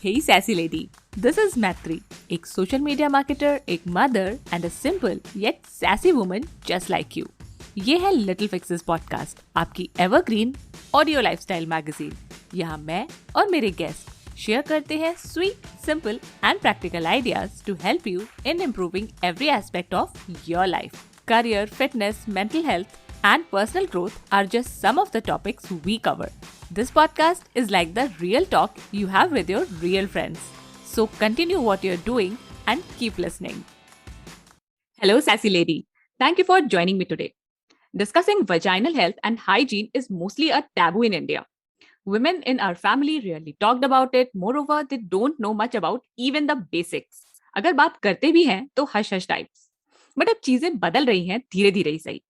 Hey sassy lady, this is Matri, एक social media marketer, एक mother and a simple yet sassy woman just like you. ये है Little Fixes podcast, आपकी evergreen audio lifestyle magazine. यहाँ मैं और मेरे guest शेयर करते हैं sweet, simple and practical ideas to help you in improving every aspect of your life. Career, fitness, mental health and personal growth are just some of the topics we cover. This podcast is like the real talk you have with your real friends. So continue what you're doing and keep listening. Hello, sassy lady. Thank you for joining me today. Discussing vaginal health and hygiene is mostly a taboo in India. Women in our family rarely talked about it. Moreover, they don't know much about even the basics. अगर बात करते भी हैं तो hush hush types. But अब चीजें बदल रही हैं धीरे धीरे ही सही.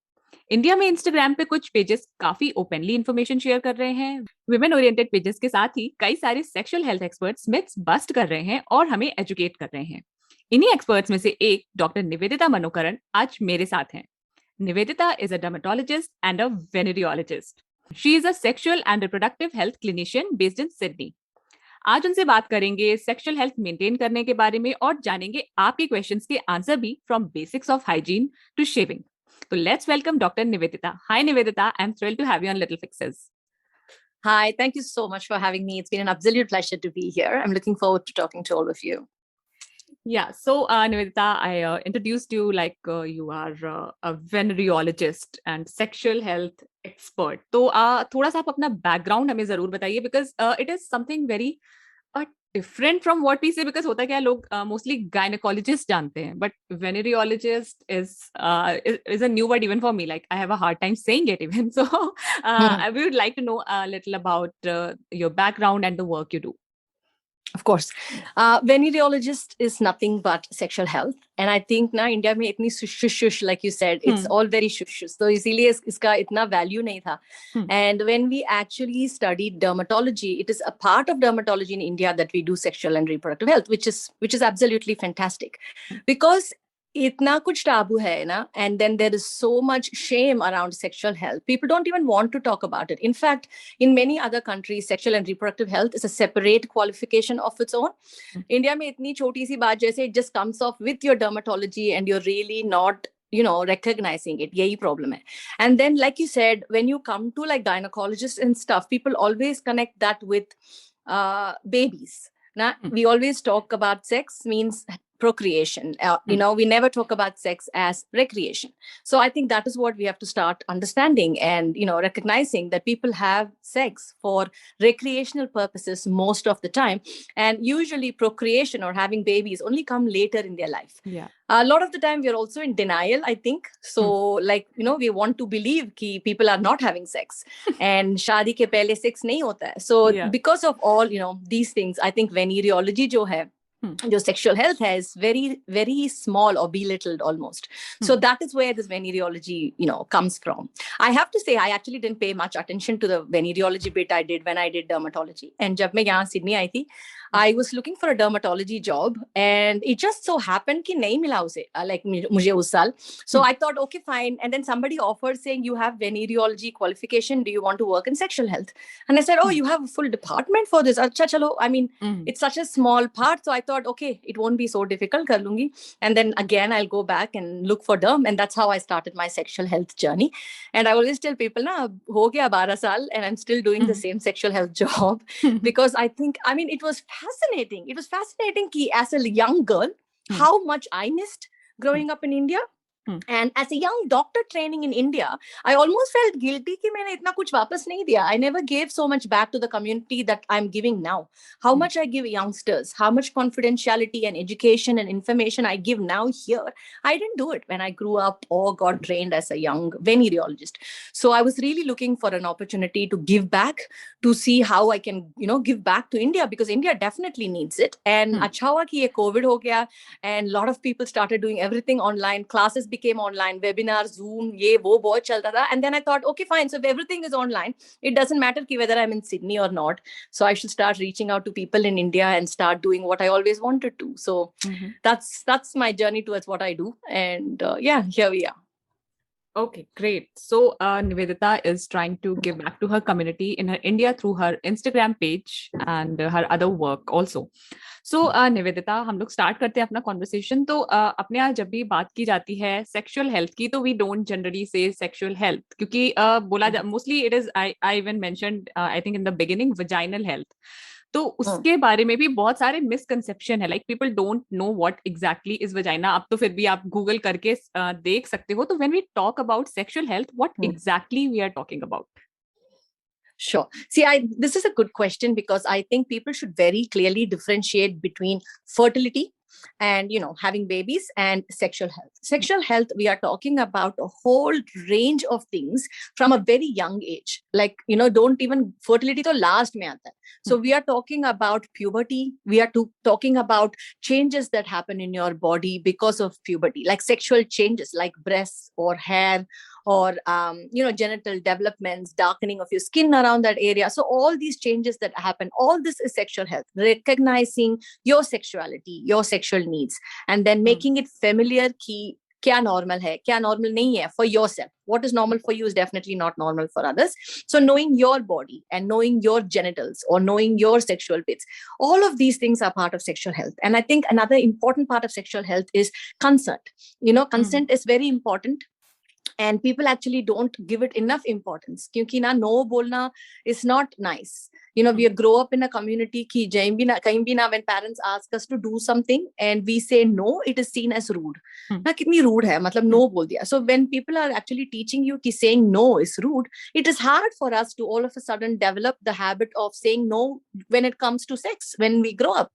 इंडिया में इंस्टाग्राम पे कुछ पेजेस काफी ओपनली इन्फॉर्मेशन शेयर कर रहे हैं. वुमेन ओरिएंटेड पेजेस के साथ ही कई सारे sexual health experts myths bust कर रहे हैं और हमें एजुकेट कर रहे हैं. इन्हीं एक्सपर्ट्स में से एक डॉक्टर निवेदिता मनोकरण आज मेरे साथ हैं. Nivedita is a dermatologist and a venereologist. She is a sexual and reproductive health clinician based in Sydney. आज उनसे बात करेंगे सेक्सुअल हेल्थ मेंटेन करने के बारे में और जानेंगे आपके क्वेश्चंस के आंसर भी from basics of hygiene to shaving. So let's welcome Dr. Niveditha. Hi Niveditha, I'm thrilled to have you on Little Fixes. Hi, thank you so much for having me. It's been an absolute pleasure to be here. I'm looking forward to talking to all of you. Yeah, so Niveditha, I introduced you like you are a venereologist and sexual health expert. तो थोड़ा सा आप अपना background हमें जरूर बताइए because it is something very different from what we say because होता क्या है लोग mostly gynecologist जानते हैं but venereologist is a new word even for me. Like I have a hard time saying it even. So I would like to know a little about your background and the work you do. Of course. Venereologist is nothing but sexual health. And I think now India में इतनी shush like you said, it's all very shush. So इसीलिए इसका इतना value नहीं था. And when we actually studied dermatology, it is a part of dermatology in India that we do sexual and reproductive health, which is absolutely fantastic. Because इतना कुछ taboo है ना, and then there is so much shame around sexual health. People don't even want to talk about it. In fact, in many other countries, sexual and reproductive health is a separate qualification of its own. India में इतनी छोटी सी बात जैसे it just comes off with your dermatology and you're really not recognizing it. Yahi problem hai. And then, like you said, when you come to like gynecologists and stuff, people always connect that with babies. Now, we always talk about sex means procreation. We never talk about sex as recreation. So I think that is what we have to start understanding and, recognizing that people have sex for recreational purposes most of the time. And usually procreation or having babies only come later in their life. Yeah. A lot of the time we're also in denial, I think. So we want to believe that people are not having sex and shadi ke pehle sex nahi hota hai. So because of all, these things, I think venereology jo hai, your sexual health has very, very small or belittled almost. So that is where this venereology, comes from. I have to say, I actually didn't pay much attention to the venereology bit I did when I did dermatology. And jab main yahan Sydney aayi thi, I was looking for a dermatology job and it just so happened कि नहीं मिला उसे like मुझे उस साल. So I thought, okay, fine. And then somebody offered saying, you have venereology qualification. Do you want to work in sexual health? And I said, oh, you have a full department for this. Achha, chalo. I mean, it's such a small part. So I thought, okay, it won't be so difficult. Kar lungi. And then again, I'll go back and look for derm. And that's how I started my sexual health journey. And I always tell people, na, ho gaya 12 saal and I'm still doing the same sexual health job because it was fascinating. It was fascinating ki as a young girl, how much I missed growing up in India. And as a young doctor training in India, I almost felt guilty कि मैंने इतना कुछ वापस नहीं दिया. I never gave so much back to the community that I'm giving now. How much I give youngsters, how much confidentiality and education and information I give now here. I didn't do it when I grew up or got trained as a young venereologist. So I was really looking for an opportunity to give back, to see how I can, give back to India because India definitely needs it. And अच्छा हुआ कि ये COVID हो गया and a lot of people started doing everything online. Classes became online, webinars, Zoom, ye wo bahut chalta tha. And then I thought, okay, fine. So if everything is online, it doesn't matter whether I'm in Sydney or not. So I should start reaching out to people in India and start doing what I always wanted to. So that's my journey towards what I do. And here we are. Okay, great. So Niveditha is trying to give back to her community in her India through her Instagram page and her other work also. So Nivedita, हम लोग start करते हैं अपना conversation. तो अपने यहाँ जब भी बात की जाती है सेक्सुअल हेल्थ की, तो वी डोंट जनरली से सेक्सुअल हेल्थ, क्योंकि बोला mostly it is, I even mentioned I think in the beginning, vaginal health. तो उसके बारे में भी बहुत सारे मिसकंसेप्शन है. Like people don't know what exactly is vagina. अब तो फिर भी आप गूगल करके देख सकते हो. तो when we talk about sexual health, what exactly we are talking about? Sure. See, this is a good question because I think people should very clearly differentiate between fertility and, having babies and sexual health. Sexual health, we are talking about a whole range of things from a very young age. Like, don't even fertility to last mein aata hai. So we are talking about puberty. We are talking about changes that happen in your body because of puberty, like sexual changes like breasts or hair, or genital developments, darkening of your skin around that area. So all these changes that happen, all this is sexual health. Recognizing your sexuality, your sexual needs, and then making it familiar ki kya normal hai, kya normal nahi hai for yourself. What is normal for you is definitely not normal for others. So knowing your body and knowing your genitals or knowing your sexual bits, all of these things are part of sexual health. And I think another important part of sexual health is consent. Consent is very important. And people actually don't give it enough importance. Kyunki no bolna is not nice. We grow up in a community ki kahin bhi na, when parents ask us to do something and we say no, it is seen as rude. Na kitni rude hai, matlab no bol diya. So when people are actually teaching you ki saying no is rude, it is hard for us to all of a sudden develop the habit of saying no when it comes to sex when we grow up.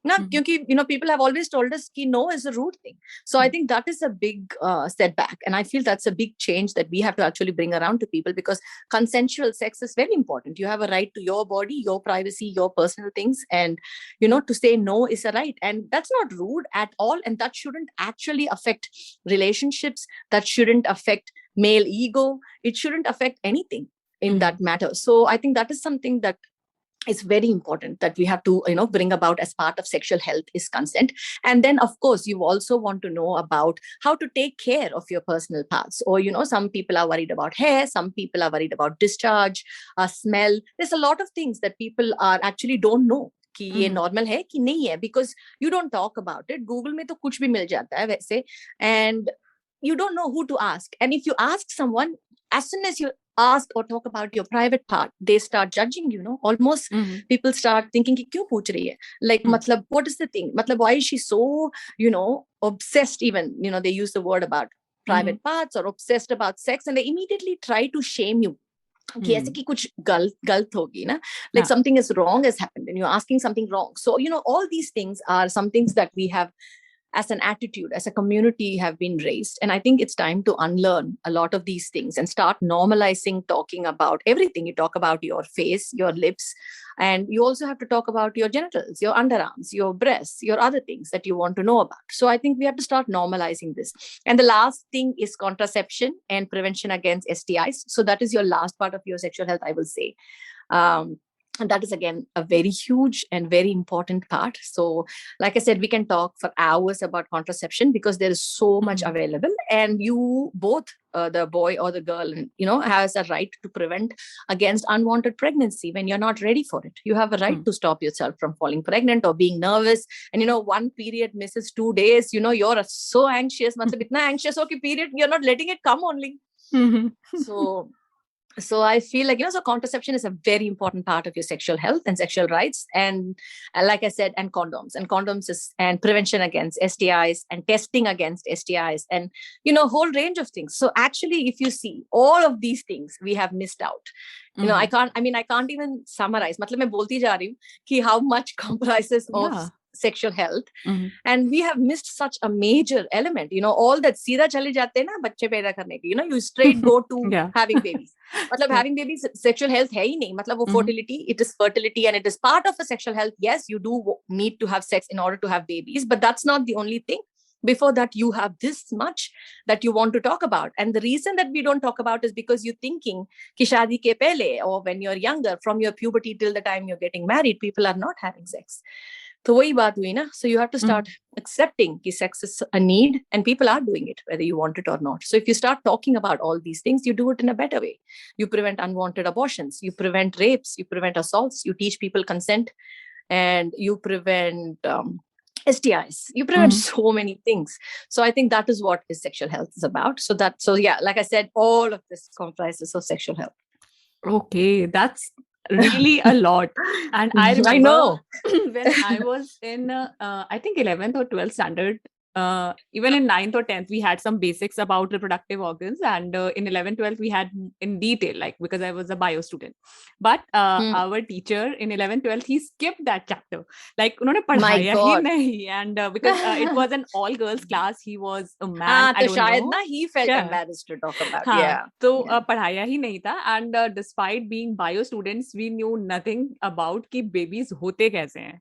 Na kyunki people have always told us ki no is a rude thing. So I think that is a big setback, and I feel that's a big change that we have to actually bring around to people, because consensual sex is very important. You have a right to your body, your privacy, your personal things, and to say no is a right, and that's not rude at all, and that shouldn't actually affect relationships, that shouldn't affect male ego, it shouldn't affect anything in that matter. So I think that is something that is very important that we have to bring about as part of sexual health, is consent. And then of course you also want to know about how to take care of your personal parts, or some people are worried about hair, some people are worried about discharge, smell. There's a lot of things that people are actually don't know कि ये normal है कि नहीं है, because you don't talk about it. Google में तो कुछ भी मिल जाता है वैसे, and you don't know who to ask. And if you ask someone, as soon as you ask or talk about your private part, they start judging, almost people start thinking ki kyun pooch rahi hai, like matlab what is the thing, matlab why is she so obsessed, even they use the word about private parts, or obsessed about sex, and they immediately try to shame you कि ऐसे कि कुछ गलत होगी ना, like something is wrong has happened and you're asking something wrong. So all these things are some things that we have as an attitude, as a community, have been raised. And I think it's time to unlearn a lot of these things and start normalizing talking about everything. You talk about your face, your lips, and you also have to talk about your genitals, your underarms, your breasts, your other things that you want to know about. So I think we have to start normalizing this. And the last thing is contraception and prevention against STIs. So that is your last part of your sexual health, I will say. And that is, again, a very huge and very important part. So like I said, we can talk for hours about contraception because there is so much available, and you both, the boy or the girl, has a right to prevent against unwanted pregnancy when you're not ready for it. You have a right to stop yourself from falling pregnant or being nervous. And, one period misses 2 days, you're so anxious, matlab itna anxious ho ki period, you're not letting it come only. So I feel like, so contraception is a very important part of your sexual health and sexual rights. And like I said, and condoms and prevention against STIs and testing against STIs and, whole range of things. So actually, if you see all of these things, we have missed out. I can't even summarize. Matlab main bolti ja rahi hu ki how much comprises of sexual health, and we have missed such a major element. All that सीधा चले जाते हैं ना बच्चे पैदा करने के, you straight go to having babies. मतलब having babies, sexual health है ही नहीं. मतलब वो fertility, it is fertility and it is part of a sexual health. Yes, you do need to have sex in order to have babies, but that's not the only thing. Before that, you have this much that you want to talk about. And the reason that we don't talk about is because you're thinking ki shaadi ke pehle, or when you're younger, from your puberty till the time you're getting married, people are not having sex. तो वही बात हुई ना. So you have to start accepting कि sex is a need and people are doing it whether you want it or not. So if you start talking about all these things, you do it in a better way. You prevent unwanted abortions, you prevent rapes, you prevent assaults, you teach people consent, and you prevent STIs. You prevent so many things. So I think that is what is sexual health is about. So yeah, like I said, all of this comprises of sexual health. Okay, that's really a lot. And I remember I know. when I was in, I think 11th or 12th standard, even in 9th or 10th, we had some basics about reproductive organs. And in 11th, 12th, we had in detail, like because I was a bio student. But our teacher in 11th, 12th, he skipped that chapter. Like, उन्होंने पढ़ाया ही नहीं. And because it was an all-girls class, he was a man. I don't know. ना he felt embarrassed to talk about. So पढ़ाया ही नहीं था. And despite being bio students, we knew nothing about कि babies होते कैसे हैं.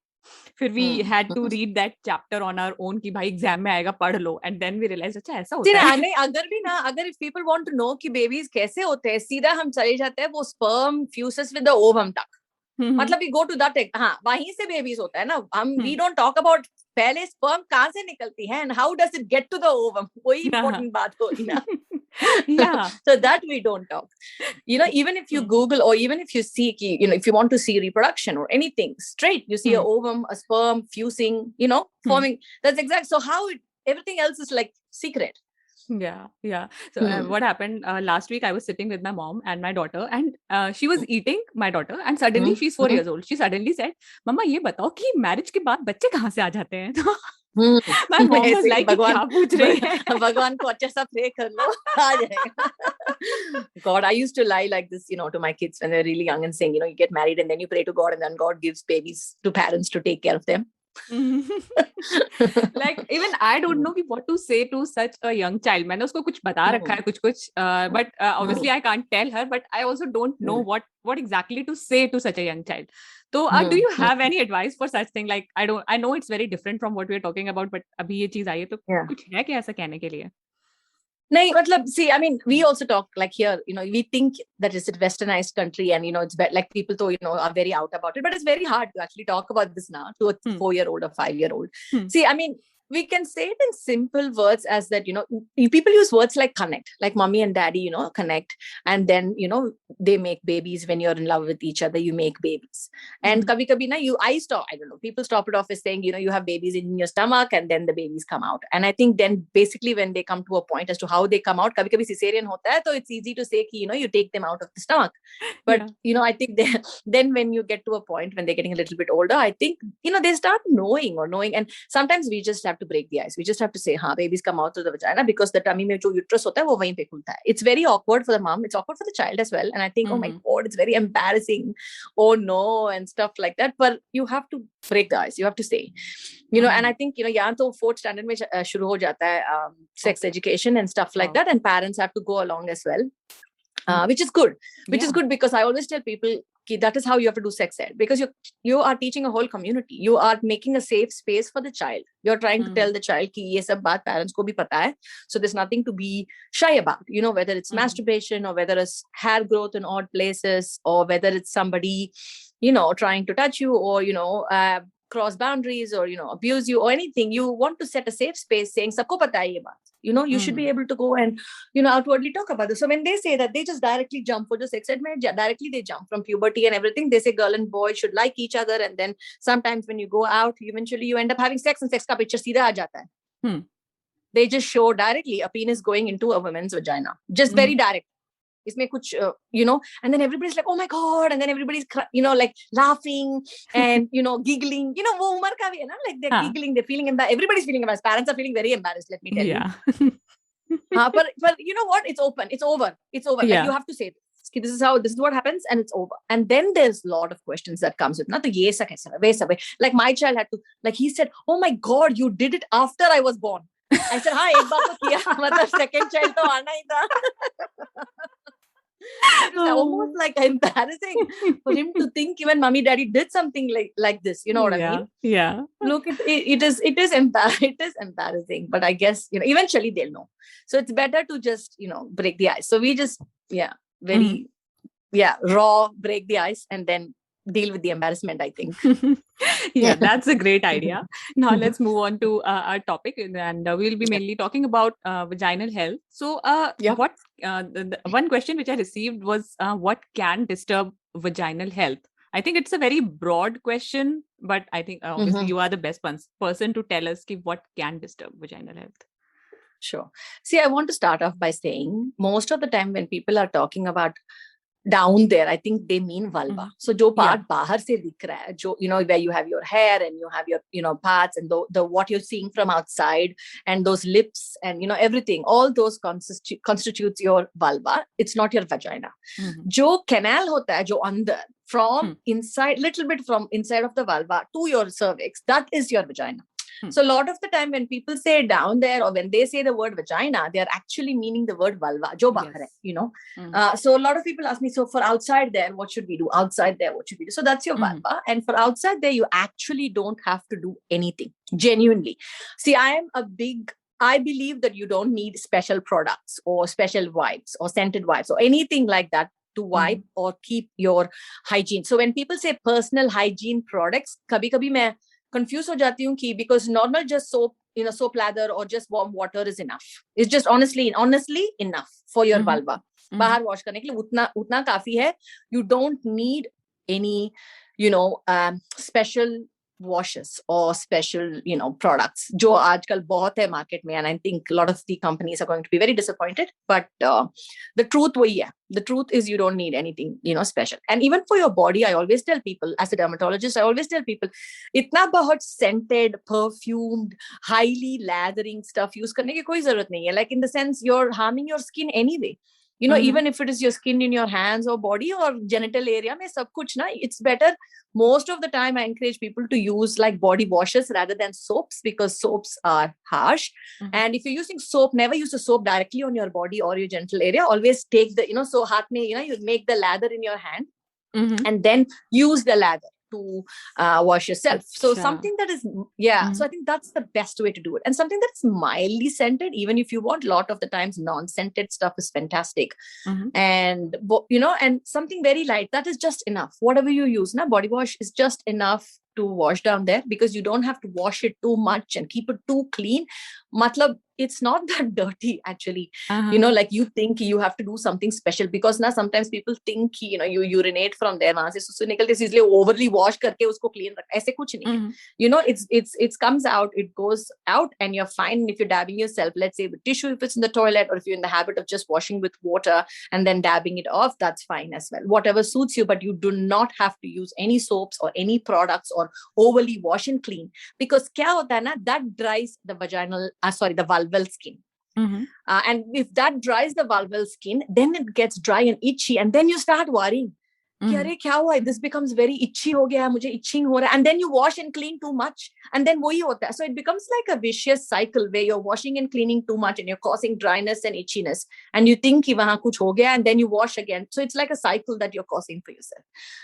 फिर we had to read that chapter on our own कि भाई एग्जाम में आएगा पढ़ लो. And then we realized अच्छा ऐसा होता है. नहीं, अगर भी ना, अगर if people want to know कि babies कैसे होते हैं, सीधा हम चले जाते हैं वो sperm fuses with the ovum तक. मतलब we go to that, हाँ, वहीं से babies होता है ना. हम we don't talk about पहले sperm कहाँ से निकलती है and how does it get to the ovum. वही important बात होती ना. Yeah. So that we don't talk. You know, even if you Google or even if you see, you know, if you want to see reproduction or anything straight, you see a ovum, a sperm fusing, you know, forming. That's exact. So how everything else is like secret. Yeah. So what happened last week, I was sitting with my mom and my daughter, and she was eating, my daughter, and suddenly she's 4 years old. She suddenly said, "Mama, ये बताओ कि marriage के बाद बच्चे कहाँ से आ जाते हैं?" तो my mom was like, क्या पूछ रही है? भगवान को अच्छा सा pray कर लो, आ जाएगा. God, I used to lie like this, you know, to my kids when they were really young and saying, you know, you get married and then you pray to God and then God gives babies to parents to take care of them. Like even I don't know what to say to such a young child. मैंने उसको कुछ बता रखा है कुछ but obviously I can't tell her, but I also don't know what exactly to say to such a young child. So do you have any advice for such thing? Like I know it's very different from what we're talking about, but अभी ये चीज आई है तो कुछ है क्या ऐसा कहने के लिए? नहीं, मतलब, see, I mean, we also talk like here, you know, we think that it's a westernized country and, you know, it's like people, you know, are very out about it, but it's very hard to actually talk about this now to a 4-year-old or 5-year-old. See, I mean, we can say it in simple words as that, you know, people use words like connect, like mommy and daddy, you know, connect. And then, you know, they make babies. When you're in love with each other, you make babies. And kabhi kabhi na, I don't know, people stop it off as saying, you know, you have babies in your stomach and then the babies come out. And I think then basically when they come to a point as to how they come out, kabhi kabhi cesarean hota hai, so it's easy to say, ki, you know, you take them out of the stomach. But, you know, I think then when you get to a point when they're getting a little bit older, I think, you know, they start knowing. And sometimes we just have to break the ice. We just have to say, babies come out through the vagina because the tummy mein jo uterus hota hai, wo wahin pe khulta hai. It's very awkward for the mom. It's awkward for the child as well. And I think, oh my God, it's very embarrassing. Oh no, and stuff like that. But you have to break the ice. You have to say, you know, and I think, you know, yahan to 4th standard mein shuru ho jata hai, sex education and stuff like that. And parents have to go along as well. Which is good. Which is good because I always tell people that is how you have to do sex ed, because you are teaching a whole community. You are making a safe space for the child. You're trying to tell the child ki ye sab baat parents ko bhi pata hai. So there's nothing to be shy about, you know, whether it's masturbation or whether it's hair growth in odd places or whether it's somebody, you know, trying to touch you or, you know, cross boundaries or, you know, abuse you or anything. You want to set a safe space saying, sabko pata hai ye baat. You know, you should be able to go and, you know, outwardly talk about this. So when they say that, they just directly jump for the sex ed, directly they jump from puberty and everything. They say girl and boy should like each other. And then sometimes when you go out, eventually you end up having sex and sex ka picture seedha aa jata hai. They just show directly a penis going into a woman's vagina. Just very direct. Isme kuch, you know, and then everybody's like, oh my God. And then everybody's, you know, like laughing and, you know, giggling. You know, wo umar ka bhi hai na, like they're giggling, they're feeling embarrassed. Everybody's feeling embarrassed. Parents are feeling very embarrassed, let me tell you. But you know what? It's open. It's over. It's over. Like you have to say this is what happens and it's over. And then there's a lot of questions that comes with, na, to ye sa kaisa, waisa way. Like my child had to, like he said, oh my God, you did it after I was born. I said, ek baar to kiya, matlab second child to aana hi tha. It was almost like embarrassing for him to think even mommy daddy did something like this, you know what I mean? Yeah. Look, it is embarrassing, but I guess, you know, eventually they'll know. So it's better to just, you know, break the ice. So we just raw break the ice and then deal with the embarrassment, I think. Yeah, that's a great idea. Now let's move on to our topic, and we'll be mainly talking about vaginal health. So, what the one question which I received was, what can disturb vaginal health? I think it's a very broad question, but I think obviously you are the best person to tell us what can disturb vaginal health. Sure. See, I want to start off by saying most of the time when people are talking about down there, I think they mean vulva. So jo part bahar se dikh raha hai, jo, where you have your hair and you have your parts and the what you're seeing from outside and those lips and everything, all those constitutes your vulva. It's not your vagina. Jo canal hota hai, jo andar, from inside, little bit from inside of the vulva to your cervix, that is your vagina. So a lot of the time when people say down there or when they say the word vagina, they are actually meaning the word vulva, jo bahar hai, so a lot of people ask me, so for outside there, what should we do? Outside there, what should we do? So that's your vulva. And for outside there, you actually don't have to do anything, genuinely. See, I believe that you don't need special products or special wipes or scented wipes or anything like that to wipe or keep your hygiene. So when people say personal hygiene products, kabhi main confused ho jati hu ki because normal just soap, soap lather or just warm water is enough. It's just honestly enough for your vulva. Bahar wash karne ke liye utna kafi hai. You don't need any, special washes or special, products. Jo aajkal bahut hai market mein, and I think a lot of the companies are going to be very disappointed. But the truth wahi hai. The truth is you don't need anything, special. And even for your body, I always tell people, as a dermatologist, I always tell people, itna bahut scented, perfumed, highly lathering stuff use karne ki koi zarurat nahi hai. Like in the sense, you're harming your skin anyway. Even if it is your skin in your hands or body or genital area, mein sab kuch na, it's better. Most of the time, I encourage people to use like body washes rather than soaps because soaps are harsh. And if you're using soap, never use a soap directly on your body or your genital area. Always take the, so haath mein, you make the lather in your hand and then use the lather to wash yourself. So something that is, so I think that's the best way to do it. And something that's mildly scented, even if you want, a lot of the times non-scented stuff is fantastic. And, and something very light, that is just enough. Whatever you use, body wash is just enough to wash down there because you don't have to wash it too much and keep it too clean. Matlab, it's not that dirty actually. Like you think you have to do something special because now sometimes people think you urinate from there, wahan se susu nikalte isliye overly wash karke usko clean rakha. Aise kuch nahi hai. It comes out, it goes out and you're fine. And if you're dabbing yourself, let's say with tissue if it's in the toilet, or if you're in the habit of just washing with water and then dabbing it off, that's fine as well. Whatever suits you, but you do not have to use any soaps or any products or overly wash and clean because kya hota hai na, that dries the the vulval skin. And if that dries the vulval skin, then it gets dry and itchy, and then you start worrying. Arey, kya hua? This becomes very itchy ho gaya, mujhe itching ho raha, and then you wash and clean too much, and then wahi hota hai. So it becomes like a vicious cycle where you're washing and cleaning too much, and you're causing dryness and itchiness, and you think ki wahan kuch ho gaya, and then you wash again. So it's like a cycle that you're causing for yourself.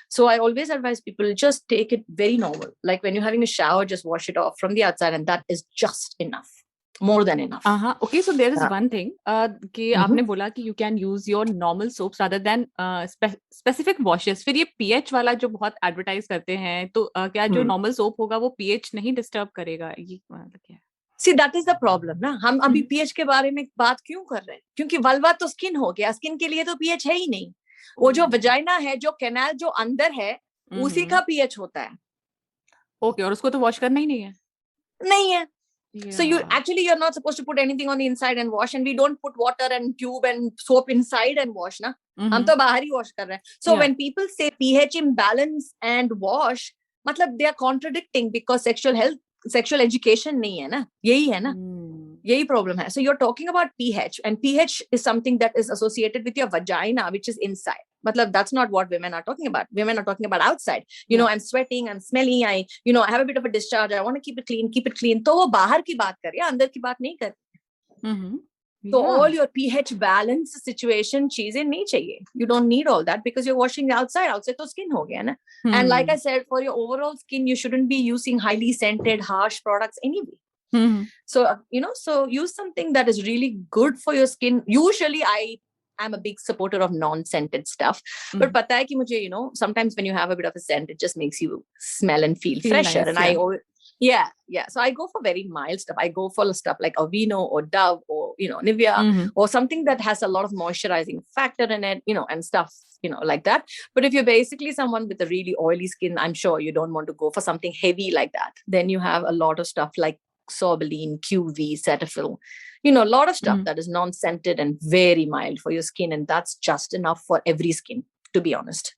So I always advise people just take it very normal. Like when you're having a shower, just wash it off from the outside, and that is just enough. More than enough. Okay, so there is one thing कि आपने बोला कि you can use your normal soaps rather than specific washes. फिर ये pH वाला जो बहुत advertise करते हैं, तो क्या जो normal soap होगा वो pH नहीं disturb करेगा? ये मतलब क्या है? See, that is the problem ना. हम अभी pH के बारे में बात क्यों कर रहे हैं? क्योंकि vulva तो skin हो गया, skin के लिए तो pH है ही नहीं. वो जो vagina है, जो canal जो अंदर है, उसी का pH होता है. Okay, और उसको तो wash करना ही नहीं है? नहीं है. Yeah. So you're not supposed to put anything on the inside and wash, and we don't put water and tube and soap inside and wash na. हम तो बाहर ही wash कर रहे हैं. So when people say pH imbalance and wash, मतलब they are contradicting because sexual education नहीं है ना. यही है ना. यही problem है. So you're talking about pH, and pH is something that is associated with your vagina, which is inside. Matlab, that's not what women are talking about. Women are talking about outside. I'm sweating, I'm smelly, I have a bit of a discharge. I want to keep it clean. तो वो बाहर की बात कर रही है, अंदर की बात नहीं कर रही. So all your pH balance situation चीजें नहीं चाहिए. You don't need all that because you're washing outside. Outside तो skin हो गया ना. And like I said, for your overall skin, you shouldn't be using highly scented, harsh products anyway. So, so use something that is really good for your skin. Usually I I'm a big supporter of non-scented stuff. But pata hai ki mujhe, sometimes when you have a bit of a scent, it just makes you smell and feel fresher. Nice, and I always, yeah. So I go for very mild stuff. I go for stuff like Aveeno or Dove or, Nivea or something that has a lot of moisturizing factor in it, and stuff, like that. But if you're basically someone with a really oily skin, I'm sure you don't want to go for something heavy like that. Then you have a lot of stuff like Sorbeline, QV, Cetaphil, a lot of stuff that is non-scented and very mild for your skin. And that's just enough for every skin, to be honest.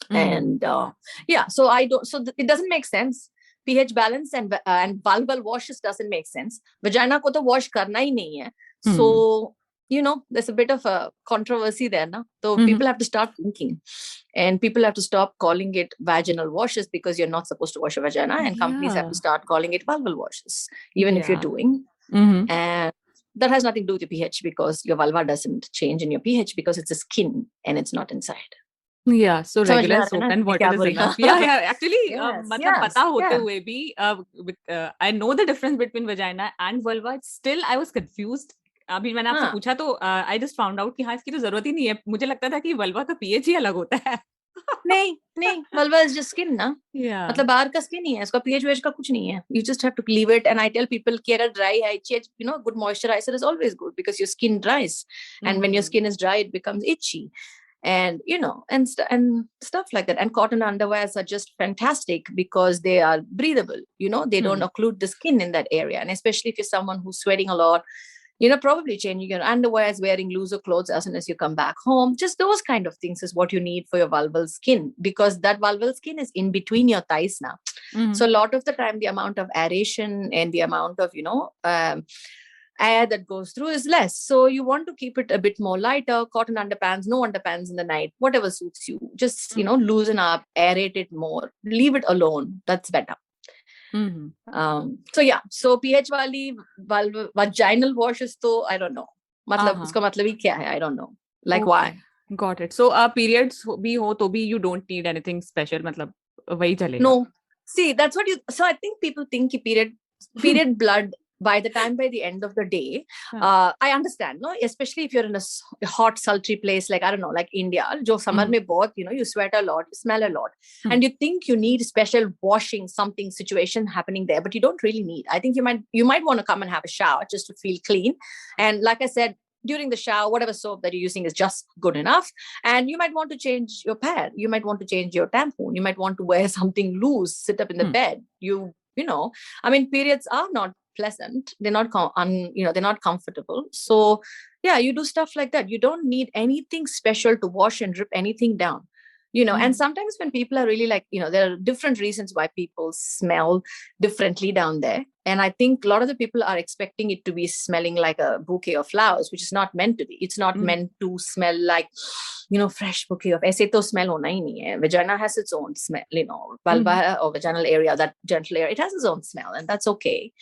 And so it doesn't make sense. pH balance and vulval washes doesn't make sense. Vagina ko to wash karna hi nahi hai. So, there's a bit of a controversy there now. So people have to start thinking, and people have to stop calling it vaginal washes because you're not supposed to wash a vagina, and companies have to start calling it vulval washes, even if you're doing. And that has nothing to do with your pH because your vulva doesn't change in your pH because it's a skin and it's not inside. Yeah, so regular soap and water is enough. Yeah. Actually, pata hote hue bhi, I know the difference between vagina and vulva. Still, I was confused. अभी मैंने आपसे पूछा तो I just found out कि हाँ इसकी तो जरूरत ही नहीं है. मुझे लगता था कि vulva का pH ही अलग होता है. नहीं, vulva is just skin ना. मतलब बाहर का skin ही है. इसका pH वेज का कुछ नहीं है. You just have to leave it. And I tell people कि अगर dry है, good moisturizer is always good because your skin dries. And when your skin is dry, it becomes itchy. And and stuff like that. And cotton underwears are just fantastic because they are breathable. They don't occlude the skin in that area. And especially if you're someone who's sweating a lot, probably changing your underwears, wearing looser clothes as soon as you come back home. Just those kind of things is what you need for your vulval skin, because that vulval skin is in between your thighs now. So a lot of the time, the amount of aeration and the amount of air that goes through is less. So you want to keep it a bit more lighter. Cotton underpants, no underpants in the night, whatever suits you. Just, loosen up, aerate it more, leave it alone. That's better. So pH wali vaginal washes, to I don't know. Uska matlab hi kya hai? I don't know. Like why? Got it. So periods bhi ho to bhi you don't need anything special. Matlab wahi chalega. No. See, that's what so I think people think period blood by the end of the day, I understand, no? Especially if you're in a hot, sultry place, like, I don't know, like India, jo summer mein bahut, you sweat a lot, you smell a lot. And you think you need special washing, something situation happening there, but you don't really need. I think you might want to come and have a shower just to feel clean. And like I said, during the shower, whatever soap that you're using is just good enough. And you might want to change your pad. You might want to change your tampon. You might want to wear something loose, sit up in the bed. Periods are not pleasant. They're not they're not comfortable. So you do stuff like that. You don't need anything special to wash and rip anything down. And sometimes when people are really like, there are different reasons why people smell differently down there. And I think a lot of the people are expecting it to be smelling like a bouquet of flowers, which is not meant to be. It's not meant to smell like, fresh bouquet of, aise to smell hona hi nahi hai. Vagina has its own smell, vulva or vaginal area, that gentle area, it has its own smell, and that's okay.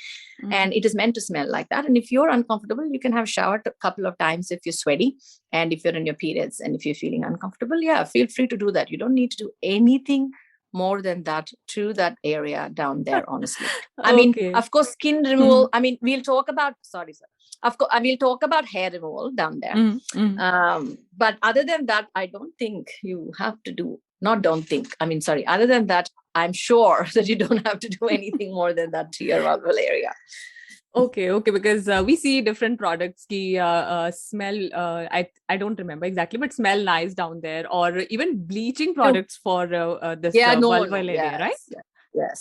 And it is meant to smell like that. And if you're uncomfortable, you can have showered a couple of times if you're sweaty, and if you're in your periods, and if you're feeling uncomfortable, feel free to do that. You don't need to do anything more than that to that area down there, honestly. Of course, skin removal. We'll talk about, Of course, we'll talk about hair removal down there. But other than that, I don't think you have to do, other than that, I'm sure that you don't have to do anything more than that to your vulval area. Okay, because we see different products ki smell, I don't remember exactly, but smell nice down there, or even bleaching products for this vulval area, right?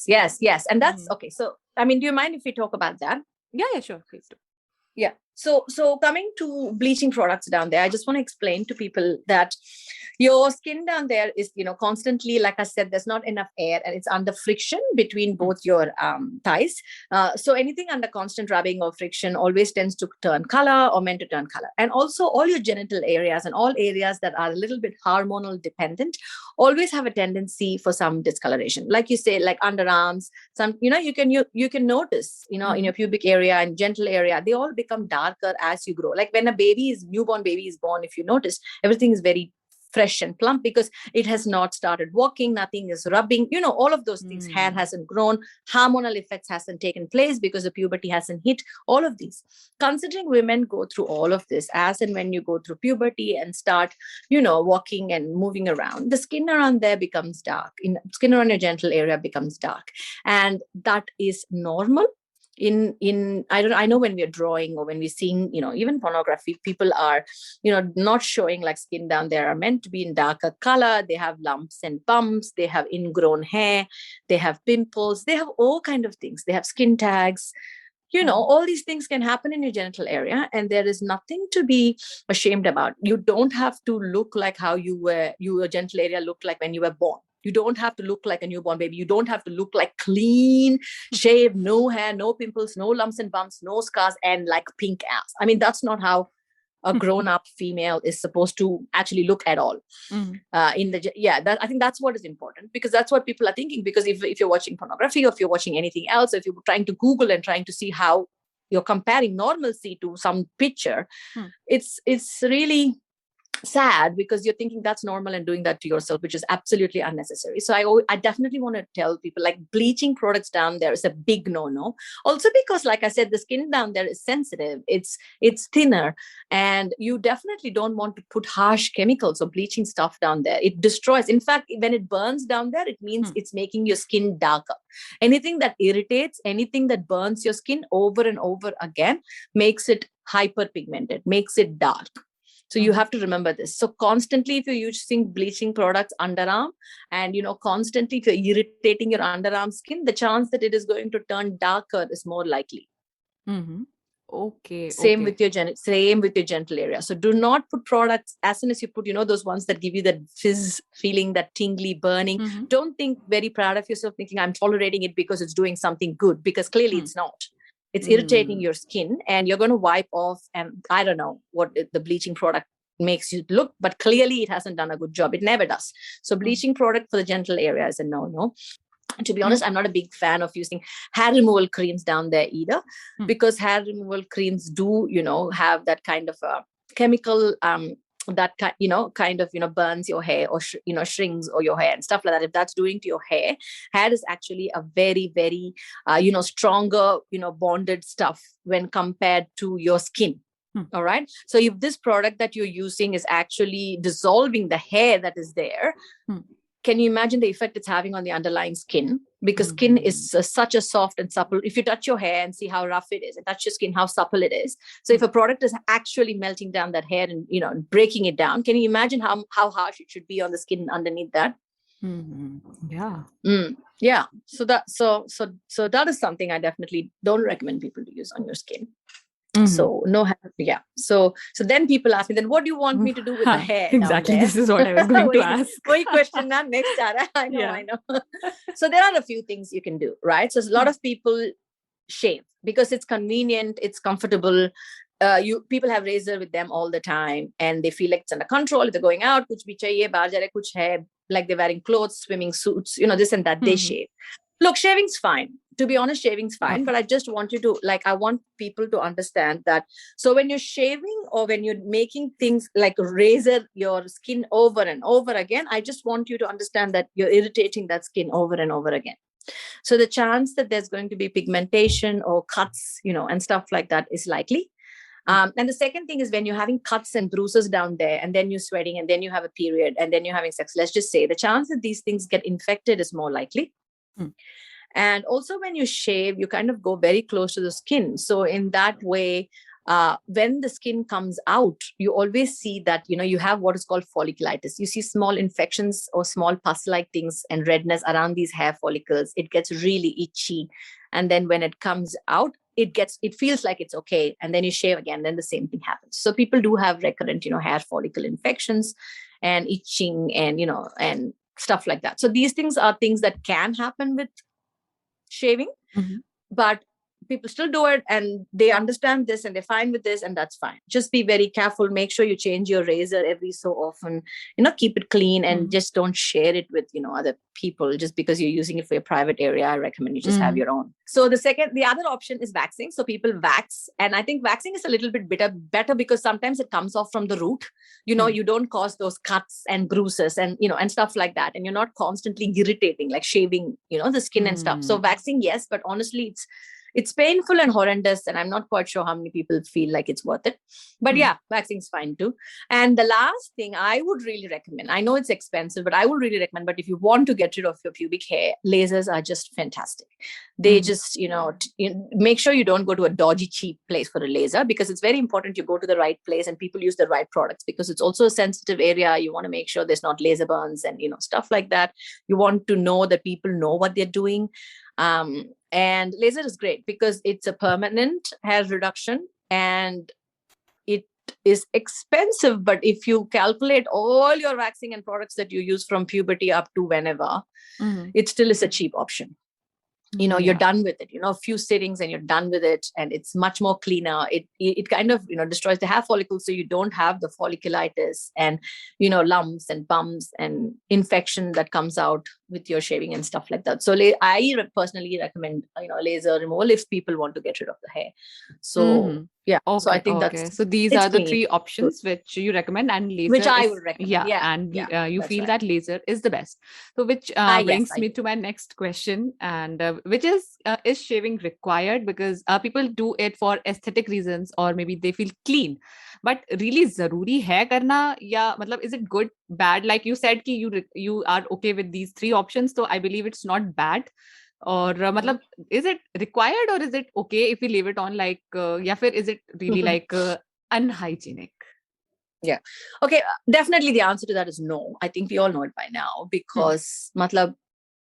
Yes. And that's okay. So, do you mind if we talk about that? Yeah, sure. Please do. Yeah. So coming to bleaching products down there, I just want to explain to people that your skin down there is, constantly, like I said, there's not enough air and it's under friction between both your thighs. So anything under constant rubbing or friction always tends to turn color or meant to turn color. And also all your genital areas and all areas that are a little bit hormonal dependent always have a tendency for some discoloration. Like you say, like underarms, some, you can notice, in your pubic area and genital area, they all become darker as you grow. Like when a newborn baby is born, if you notice, everything is very fresh and plump because it has not started walking, nothing is rubbing, all of those things. Hair hasn't grown, hormonal effects hasn't taken place because the puberty hasn't hit, all of these. Considering women go through all of this, as and when you go through puberty and start, walking and moving around, the skin around there becomes dark. Skin around your genital area becomes dark. And that is normal. I know when we're drawing or when we're seeing, even pornography, people are, not showing like skin down there, are meant to be in darker color. They have lumps and bumps. They have ingrown hair. They have pimples. They have all kind of things. They have skin tags. All these things can happen in your genital area, and there is nothing to be ashamed about. You don't have to look like how your genital area looked like when you were born. You don't have to look like a newborn baby. You don't have to look like clean, shaved, no hair, no pimples, no lumps and bumps, no scars, and like pink ass. I mean, that's not how a grown-up female is supposed to actually look at all. I think that's what is important, because that's what people are thinking. Because if you're watching pornography, or if you're watching anything else, if you're trying to Google and trying to see how you're comparing normalcy to some picture, it's really sad, because you're thinking that's normal and doing that to yourself, which is absolutely unnecessary. So I definitely want to tell people, like, bleaching products down there is a big no-no. Also because, like I said, the skin down there is sensitive. It's thinner, and you definitely don't want to put harsh chemicals or bleaching stuff down there. It destroys. In fact, when it burns down there, it means it's making your skin darker. Anything that irritates, anything that burns your skin over and over again makes it hyperpigmented, makes it dark. So you have to remember this. So constantly, if you're using bleaching products underarm, and, constantly if you're irritating your underarm skin, the chance that it is going to turn darker is more likely. Okay. Same with your genital area. So do not put products, as soon as you put, those ones that give you that fizz feeling, that tingly burning. Don't think very proud of yourself thinking I'm tolerating it because it's doing something good, because clearly it's not. It's irritating your skin, and you're going to wipe off, and I don't know what the bleaching product makes you look, but clearly it hasn't done a good job. It never does. So bleaching product for the genital area is a no-no. To be honest, I'm not a big fan of using hair removal creams down there either, because hair removal creams do, have that kind of a chemical that burns your hair, or shrinks or your hair and stuff like that. If that's doing to your hair is actually a very, very stronger bonded stuff when compared to your skin. All right. So if this product that you're using is actually dissolving the hair that is there, can you imagine the effect it's having on the underlying skin? Because skin is such a soft and supple. If you touch your hair and see how rough it is, and touch your skin, how supple it is. So if a product is actually melting down that hair and, breaking it down, can you imagine how harsh it should be on the skin underneath that? Yeah. Yeah. So that is something I definitely don't recommend people to use on your skin. So no hair. Yeah. So then people ask me, then what do you want me to do with the hair? Exactly. This is what I was going to ask. Wait, question now. Next, Tara. I know. So there are a few things you can do, right? So a lot of people shave because it's convenient, it's comfortable. People have razor with them all the time, and they feel like it's under control. If they're going out, kuch bhi chahiye, baar ja rahe, kuch hai, like they're wearing clothes, swimming suits, this and that, they shave. Look, shaving's fine. To be honest, shaving's fine. But I just want you to, I want people to understand that. So when you're shaving, or when you're making things like razor your skin over and over again, I just want you to understand that you're irritating that skin over and over again. So the chance that there's going to be pigmentation or cuts, and stuff like that is likely. And the second thing is, when you're having cuts and bruises down there, and then you're sweating, and then you have a period, and then you're having sex, let's just say the chance that these things get infected is more likely. And also when you shave, you kind of go very close to the skin. So in that way, when the skin comes out, you always see that, you have what is called folliculitis. You see small infections or small pus-like things and redness around these hair follicles. It gets really itchy. And then when it comes out, it feels like it's okay. And then you shave again, then the same thing happens. So people do have recurrent, hair follicle infections and itching and, and stuff like that. So these things are things that can happen with shaving, but people still do it and they understand this and they're fine with this, and that's fine. Just be very careful. Make sure you change your razor every so often, keep it clean, and just don't share it with, other people just because you're using it for your private area. I recommend you just have your own. So the other option is waxing. So people wax, and I think waxing is a little bit better because sometimes it comes off from the root. You don't cause those cuts and bruises and, and stuff like that. And you're not constantly irritating, like shaving, the skin and stuff. So waxing, yes, but honestly, it's painful and horrendous, and I'm not quite sure how many people feel like it's worth it. But yeah, waxing's fine too. And the last thing I would really recommend, I know it's expensive, but I would really recommend, but if you want to get rid of your pubic hair, lasers are just fantastic. They just, make sure you don't go to a dodgy, cheap place for a laser, because it's very important you go to the right place and people use the right products, because it's also a sensitive area. You want to make sure there's not laser burns and, stuff like that. You want to know that people know what they're doing. And laser is great because it's a permanent hair reduction, and it is expensive. But if you calculate all your waxing and products that you use from puberty up to whenever, it still is a cheap option. You're done with it, a few sittings and you're done with it. And it's much more cleaner. It kind of, destroys the hair follicles. So you don't have the folliculitis and, lumps and bumps and infection that comes out with your shaving and stuff like that. So I personally recommend, laser removal if people want to get rid of the hair. So yeah, okay, so I think that's, so these are the three options which you recommend, and laser which I would recommend. You feel that laser is the best. So which brings me to my next question, and which is shaving required? Because people do it for aesthetic reasons, or maybe they feel clean, but really zaruri hai karna, ya matlab, is it good, bad? Like you said ki you are okay with these three options, so I believe it's not bad. Or matlab, is it required, or is it okay if we leave it on, like ya fir is it really like unhygienic? Yeah, okay, definitely the answer to that is no. I think we all know it by now, because matlab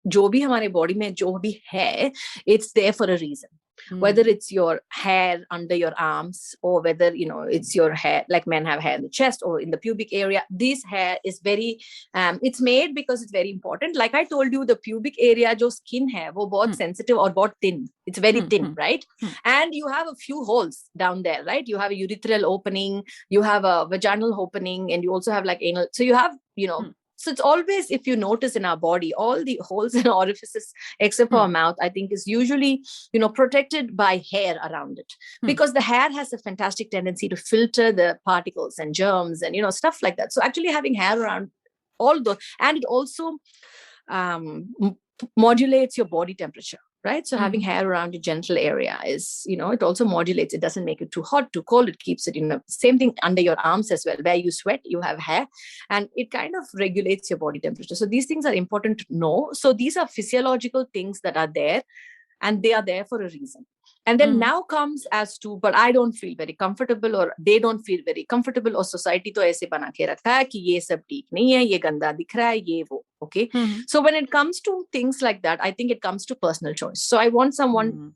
jo bhi hamare body mein jo bhi hai, it's there for a reason. Whether it's your hair under your arms, or whether, it's your hair, like men have hair in the chest or in the pubic area. This hair is very, it's made because it's very important. Like I told you, the pubic area, jo skin hai, wo bahut sensitive or bahut thin. It's very thin, right? And you have a few holes down there, right? You have a urethral opening, you have a vaginal opening, and you also have like anal. So you have, so it's always, if you notice in our body, all the holes and orifices, except for our mouth, I think is usually, protected by hair around it, because the hair has a fantastic tendency to filter the particles and germs and, stuff like that. So actually having hair around all those, and it also modulates your body temperature. Right. So having hair around your genital area is, it also modulates. It doesn't make it too hot, too cold. It keeps it, same thing under your arms as well. Where you sweat, you have hair, and it kind of regulates your body temperature. So these things are important to know. So these are physiological things that are there, and they are there for a reason. And then now comes as to, but I don't feel very comfortable, or they don't feel very comfortable, or society to aise bana ke rakha hai ki ye sab theek nahi hai, ye ganda dikh raha hai, ye wo. Okay. So when it comes to things like that, I think it comes to personal choice. So I want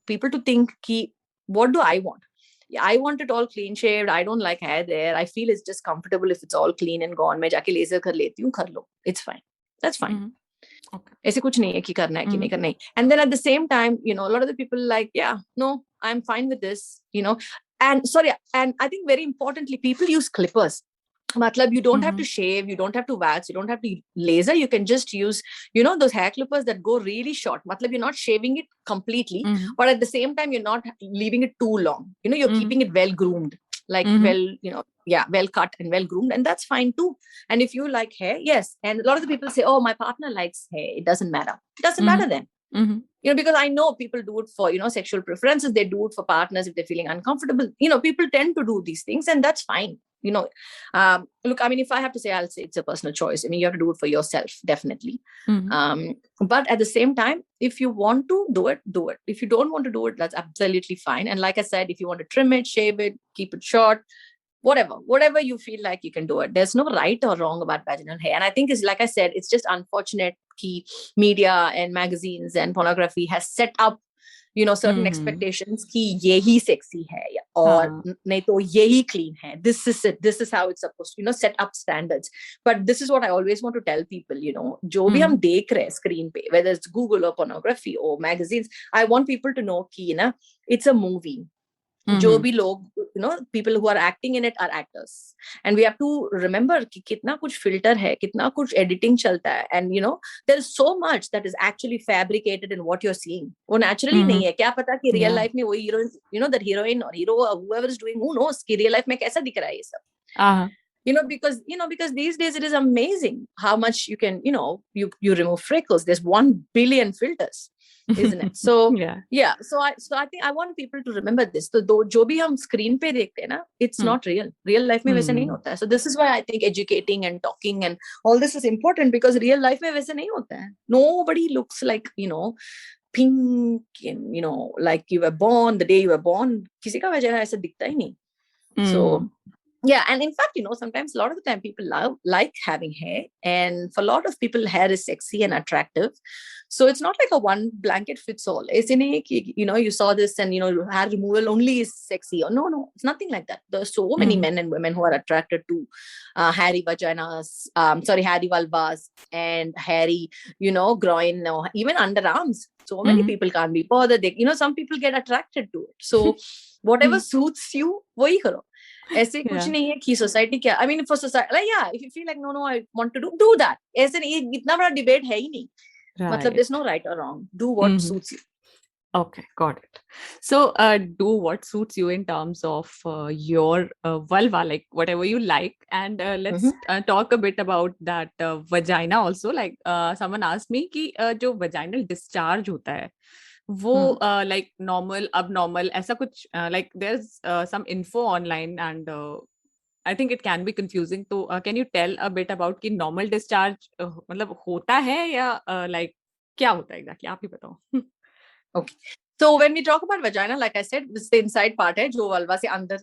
people to think ki, what do I want? Yeah, I want it all clean shaved. I don't like hair there. I feel it's just comfortable if it's all clean and gone. Main jaake laser kar leti hu, kar lo. It's fine. That's fine. Okay. ऐसे कुछ नहीं है कि करना है कि नहीं करना है. And then at the same time, a lot of the people like, yeah, no, I'm fine with this, and sorry, and I think very importantly, people use clippers. Matlab, you don't have to shave, you don't have to wax, you don't have to laser. You can just use, those hair clippers that go really short. Matlab, you're not shaving it completely, but at the same time, you're not leaving it too long. You're keeping it well groomed, like well cut and well groomed, and that's fine too. And if you like hair, yes. And a lot of the people say, oh, my partner likes hair. It doesn't matter. It doesn't matter then. Because I know people do it for, sexual preferences. They do it for partners if they're feeling uncomfortable. People tend to do these things, and that's fine. Look, I mean, if I have to say, I'll say it's a personal choice. I mean, you have to do it for yourself, definitely. But at the same time, if you want to do it, do it. If you don't want to do it, that's absolutely fine. And like I said, if you want to trim it, shave it, keep it short, whatever you feel like, you can do it. There's no right or wrong about vaginal hair. And I think, it's like I said, it's just unfortunate that media and magazines and pornography has set up, certain expectations कि यही sexy है और नहीं तो यही clean है. This is it. This is how it's supposed to, set up standards. But this is what I always want to tell people, जो भी हम देख रहे हैं screen पे, whether it's Google or pornography or magazines, I want people to know कि it's a movie. जो भी लोग, people who are acting in it are actors. And we have to remember कि कितना कुछ filter है, कितना कुछ editing चलता है. And, there is so much that is actually fabricated in what you're seeing. वो naturally नहीं है. क्या पता कि real life में वही heroine, that heroine or hero or whoever is doing, who knows कि real life में कैसा दिख रहा है ये सब. Because these days it is amazing how much you can, you remove freckles. There's 1 billion filters. Isn't it? So yeah. So I think I want people to remember this. So जो भी हम screen पे देखते हैं ना, it's not real. Real life में वैसे नहीं होता है. So this is why I think educating and talking and all this is important, because real life में वैसे नहीं होता है. Nobody looks like, pink and, like you were born, the day you were born. किसी का वजह ऐसा दिखता ही नहीं. So yeah, and in fact, sometimes a lot of the time people like having hair, and for a lot of people, hair is sexy and attractive. So it's not like a one blanket fits all. You saw this and, hair removal only is sexy. Or no, it's nothing like that. There are so many men and women who are attracted to hairy vaginas, hairy vulvas and hairy, groin, even underarms. So many people can't be bothered. Some people get attracted to it. So whatever suits you, वही करो. ऐसे कुछ नहीं है कि society क्या, I mean for society, like if you feel like no I want to do that. ऐसे नहीं, इतना बड़ा डिबेट है ही नहीं. मतलब there's no right or wrong. Do what suits you. Okay, got it. So do what suits you in terms of your vulva, like whatever you like, and let's talk a bit about that vagina also. Like someone asked me कि जो vaginal discharge होता है वो like normal, abnormal, ऐसा कुछ like there's some info online and I think it can be confusing. So can you tell a bit about कि normal discharge मतलब होता है या like क्या होता है exactly? आप ही बताओ. Okay. So when we talk about vagina, like I said, this is the inside part है जो vulva से अंदर,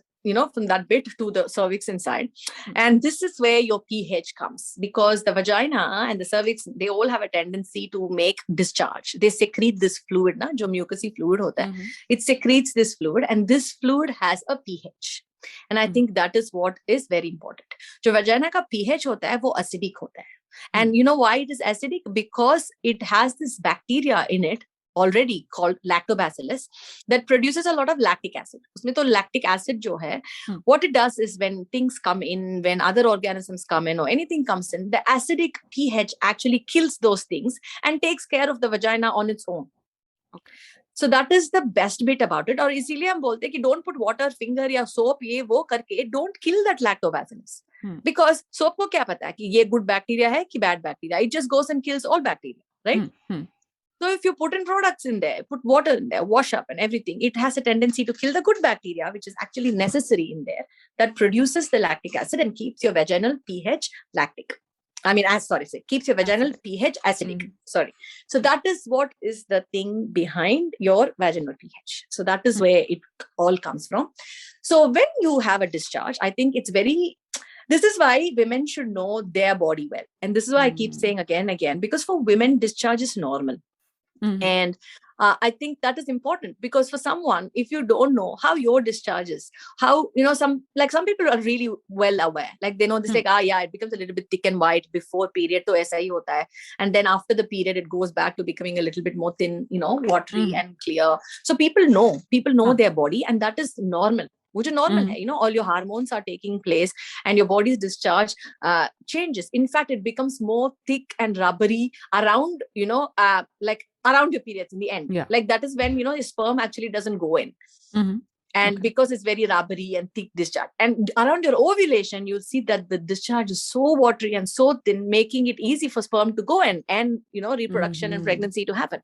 from that bit to the cervix inside. And this is where your pH comes, because the vagina and the cervix, they all have a tendency to make discharge. They secrete this fluid, na, जो mucousy fluid होता है. It secretes this fluid, and this fluid has a pH. And I think that is what is very important. जो vagina का pH होता है, वो acidic होता है. And you know why it is acidic? Because it has this bacteria in it already called lactobacillus that produces a lot of lactic acid. उसमें तो lactic acid जो है, what it does is when things come in, when other organisms come in or anything comes in, the acidic pH actually kills those things and takes care of the vagina on its own. Okay. So that is the best bit about it. और इसीलिए हम बोलते हैं कि don't put water, finger या soap ये वो करके don't kill that lactobacillus. Because soap को क्या पता है कि ये good bacteria है कि bad bacteria. It just goes and kills all bacteria, right? So if you put in products in there, put water in there, wash up and everything, it has a tendency to kill the good bacteria, which is actually necessary in there, that produces the lactic acid and keeps your vaginal pH lactic. Keeps your vaginal pH acidic. So that is what is the thing behind your vaginal pH. So that is where it all comes from. So when you have a discharge, I think this is why women should know their body well. And this is why I keep saying again and again, because for women, discharge is normal. And I think that is important, because for someone, if you don't know how your discharge is, how, some people are really well aware, like they know this, it becomes a little bit thick and white before period, to aisa hi hota hai. And then after the period, it goes back to becoming a little bit more thin, watery and clear. So people know their body, and that is normal. Which is normal, all your hormones are taking place and your body's discharge changes. In fact, it becomes more thick and rubbery around, around your periods in the end. Yeah. Like that is when, your sperm actually doesn't go in. And because it's very rubbery and thick discharge. And around your ovulation, you'll see that the discharge is so watery and so thin, making it easy for sperm to go in and, reproduction and pregnancy to happen.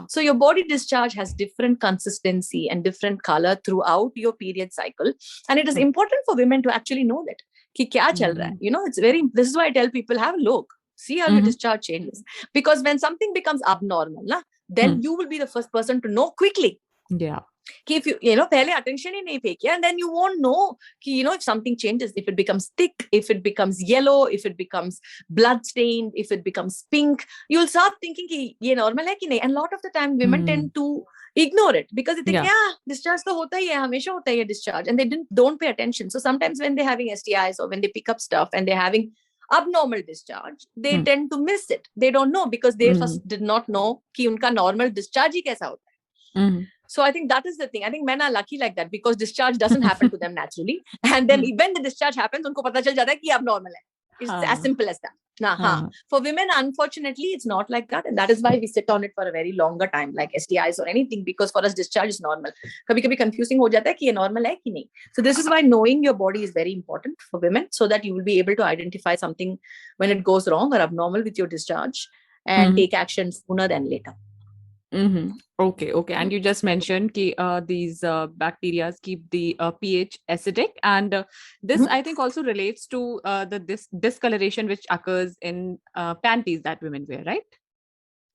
So your body discharge has different consistency and different color throughout your period cycle. And it is important for women to actually know that. Ki kya chal raha hai? This is why I tell people, have a look. See how your discharge changes. Because when something becomes abnormal, then you will be the first person to know quickly. Yeah. If you pehle attention hi nahi pe kiya, and then you won't know ki, if something changes, if it becomes thick, if it becomes yellow, if it becomes blood stained, if it becomes pink, you'll start thinking ki ye normal hai ki nahi. And a lot of the time women tend to ignore it because they think, discharge to hota hi hai, hamesha hota hai discharge, and they don't pay attention. So sometimes when they're having STIs or when they pick up stuff and they're having abnormal discharge, they tend to miss it. They don't know because they first did not know ki unka normal discharge hi kaisa hota hai. So I think that is the thing. I think men are lucky like that because discharge doesn't happen to them naturally. And then when the discharge happens, unko pata chal jata hai ki abnormal hai. It's as simple as that. For women, unfortunately, it's not like that. And that is why we sit on it for a very longer time, like STIs or anything, because for us, discharge is normal. Kabhi confusing ho jata hai ki ye normal hai ki nahi. So this is why knowing your body is very important for women, so that you will be able to identify something when it goes wrong or abnormal with your discharge and take action sooner than later. Okay. And you just mentioned ki these bacteria keep the pH acidic, and this I think also relates to this discoloration which occurs in panties that women wear, right?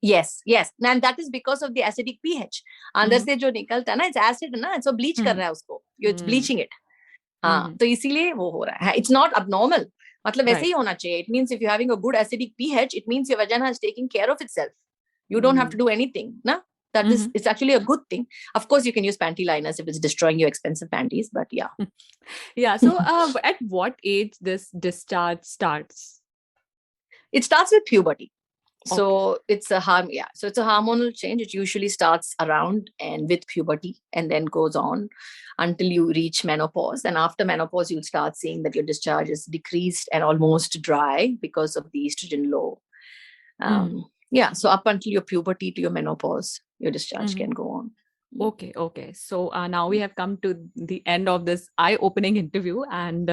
Yes, and that is because of the acidic pH. अंदर से जो निकलता है ना, it's acid ना, so bleach कर रहा है उसको, it's bleaching it. तो इसीलिए वो हो रहा है. It's not abnormal. मतलब वैसे ही होना चाहिए. It means if you're having a good acidic pH, it means your vagina is taking care of itself. You don't have to do anything, na? That is, it's actually a good thing. Of course, you can use panty liners if it's destroying your expensive panties, but yeah. So at what age this discharge starts? It starts with puberty. So it's a so it's a hormonal change. It usually starts around and with puberty and then goes on until you reach menopause. And after menopause, you'll start seeing that your discharge is decreased and almost dry because of the estrogen low. So up until your puberty to your menopause, your discharge can go on. Okay. So now we have come to the end of this eye-opening interview, and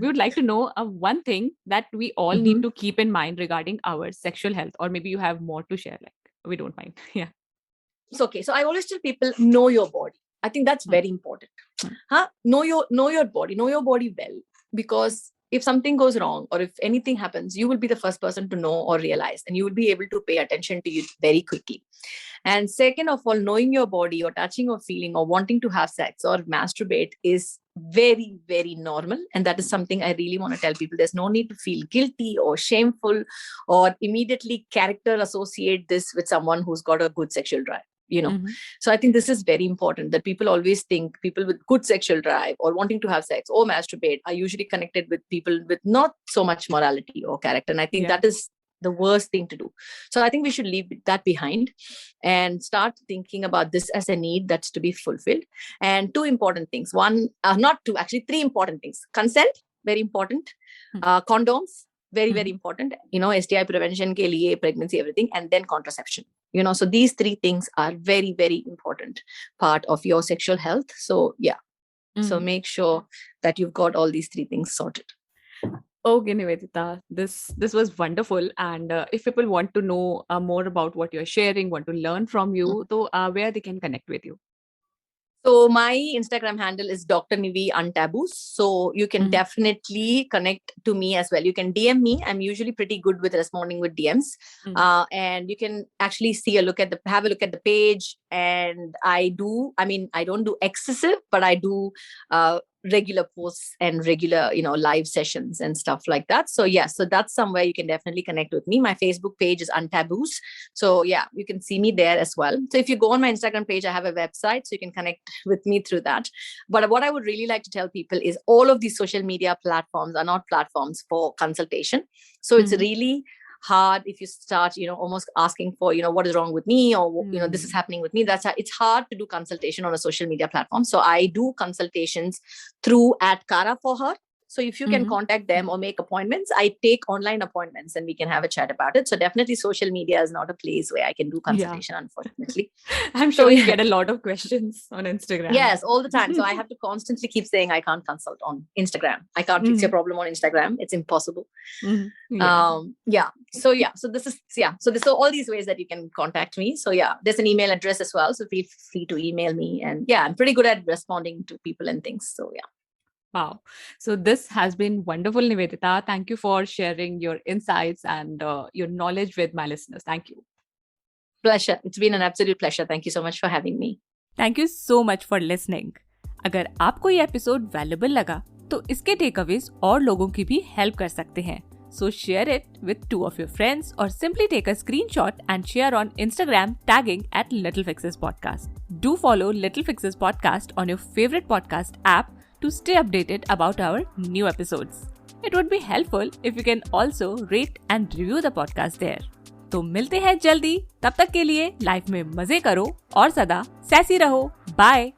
we would like to know one thing that we all need to keep in mind regarding our sexual health, or maybe you have more to share. Like, we don't mind. Yeah. It's okay. So I always tell people, know your body. I think that's very important. Know your body. Know your body well, because if something goes wrong or if anything happens, you will be the first person to know or realize, and you will be able to pay attention to it very quickly. And second of all, knowing your body or touching or feeling or wanting to have sex or masturbate is very, very normal. And that is something I really want to tell people. There's no need to feel guilty or shameful or immediately character associate this with someone who's got a good sexual drive. So I think this is very important, that people always think people with good sexual drive or wanting to have sex or masturbate are usually connected with people with not so much morality or character. And I think that is the worst thing to do. So I think we should leave that behind and start thinking about this as a need that's to be fulfilled. And two important things. Three important things. Consent, very important. Condoms, very, very important. STI prevention ke liye, pregnancy, everything. And then contraception. So these three things are very, very important part of your sexual health. So so make sure that you've got all these three things sorted. Okay, Niveditha, this was wonderful. And if people want to know more about what you're sharing, want to learn from you, so where they can connect with you? So my Instagram handle is Dr. Nivi Untaboo. So you can definitely connect to me as well. You can DM me. I'm usually pretty good with responding with DMs. And you can actually have a look at the page. And I don't do excessive, but I do regular posts and regular, live sessions and stuff like that. So so that's somewhere you can definitely connect with me. My Facebook page is Untaboos. So you can see me there as well. So if you go on my Instagram page, I have a website, so you can connect with me through that. But what I would really like to tell people is all of these social media platforms are not platforms for consultation. So it's really hard if you start, almost asking for, what is wrong with me, or, this is happening with me. It's hard to do consultation on a social media platform. So I do consultations through @Kara for her. So if you can contact them or make appointments, I take online appointments and we can have a chat about it. So definitely social media is not a place where I can do consultation, unfortunately. I'm sure you get a lot of questions on Instagram. Yes, all the time. So I have to constantly keep saying I can't consult on Instagram. I can't fix your problem on Instagram. It's impossible. So all these ways that you can contact me. So there's an email address as well. So feel free to email me. And I'm pretty good at responding to people and things. So Wow. So this has been wonderful, Niveditha. Thank you for sharing your insights and your knowledge with my listeners. Thank you. Pleasure. It's been an absolute pleasure. Thank you so much for having me. Thank you so much for listening. अगर आपको ये episode valuable लगा तो इसके takeaways और लोगों की भी हेल्प कर सकते हैं. So share it with 2 of your friends or simply take a screenshot and share on Instagram tagging @LittleFixesPodcast. Do follow Little Fixes podcast on your favorite podcast app to stay updated about our new episodes. It would be helpful if you can also rate and review the podcast there. तो मिलते हैं जल्दी, तब तक के लिए life में मजे करो और सदा सैसी रहो. बाय.